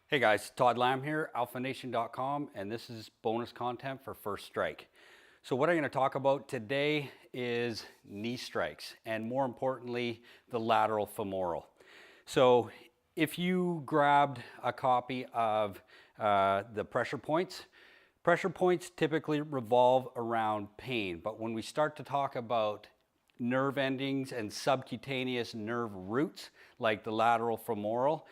Hey guys, Todd Lamb here, alphanation.com, and this is bonus content for First Strike. So what I'm going to talk about today is knee strikes, and more importantly, the lateral femoral. So if you grabbed a copy of the pressure points typically revolve around pain, but when we start to talk about nerve endings and subcutaneous nerve roots, like the lateral femoral,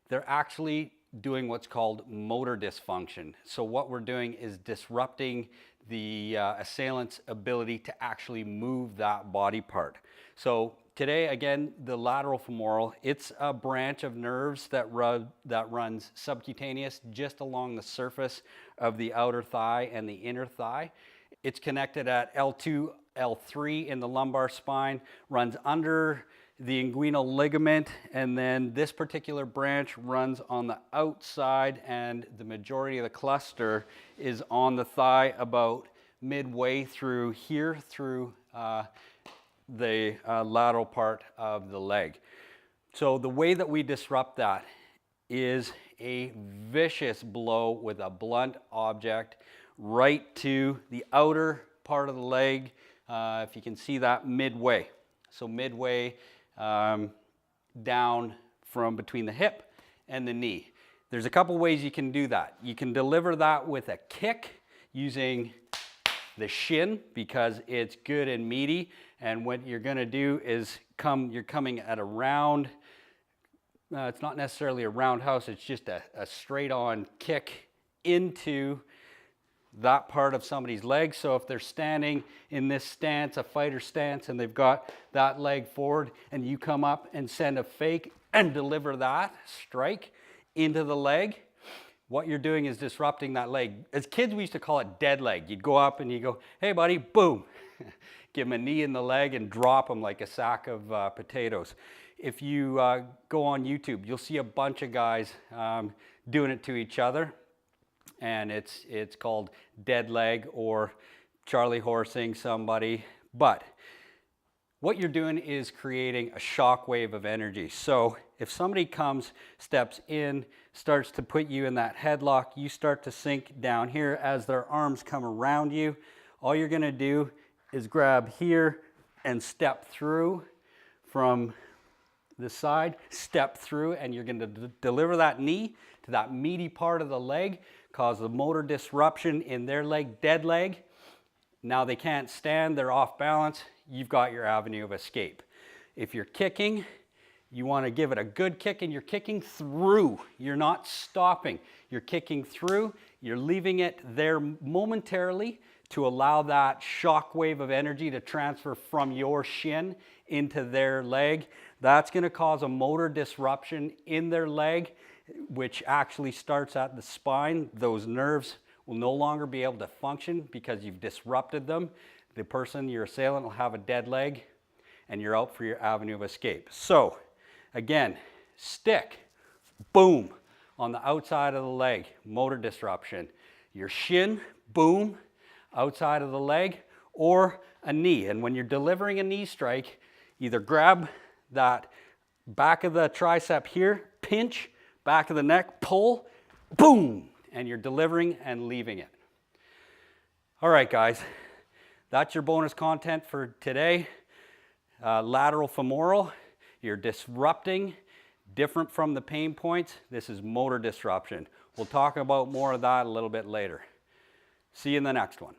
they're actually doing what's called motor dysfunction. So what we're doing is disrupting the assailant's ability to actually move that body part. So today, again, the lateral femoral, it's a branch of nerves that runs subcutaneous just along the surface of the outer thigh and the inner thigh. It's connected at L2, L3 in the lumbar spine, runs under the inguinal ligament, and then this particular branch runs on the outside, and the majority of the cluster is on the thigh about midway through here, through the lateral part of the leg. So the way that we disrupt that is a vicious blow with a blunt object right to the outer part of the leg, if you can see that midway. So midway down from between the hip and the knee. There's a couple ways you can do that. You can deliver that with a kick using the shin because it's good and meaty, and what you're going to do is you're coming at a round, it's not necessarily a roundhouse, it's just a straight on kick into that part of somebody's leg. So if they're standing in this stance, a fighter stance, and they've got that leg forward, and you come up and send a fake and deliver that strike into the leg, what you're doing is disrupting that leg. As kids, we used to call it dead leg. You'd go up and you go, hey buddy, boom. Give them a knee in the leg and drop them like a sack of potatoes. If you go on YouTube, you'll see a bunch of guys doing it to each other. And it's called dead leg or Charlie horsing somebody. But what you're doing is creating a shock wave of energy. So if somebody comes, steps in, starts to put you in that headlock, you start to sink down here as their arms come around you. All you're going to do is grab here and step through from the side, step through, and you're going to deliver that knee to that meaty part of the leg, cause the motor disruption in their leg, dead leg. Now they can't stand, they're off balance, you've got your avenue of escape. If you're kicking, you want to give it a good kick, and you're kicking through. You're not stopping. You're kicking through, you're leaving it there momentarily to allow that shock wave of energy to transfer from your shin into their leg. That's going to cause a motor disruption in their leg, which actually starts at the spine. Those nerves will no longer be able to function because you've disrupted them. The person, your assailant, will have a dead leg, and you're out for your avenue of escape. So again, stick, boom, on the outside of the leg, motor disruption. Your shin, boom, outside of the leg, or a knee. And when you're delivering a knee strike, either grab that back of the tricep here, pinch, back of the neck, pull, boom, and you're delivering and leaving it. All right, guys, that's your bonus content for today. Lateral femoral, you're disrupting, different from the pain points. This is motor disruption. We'll talk about more of that a little bit later. See you in the next one.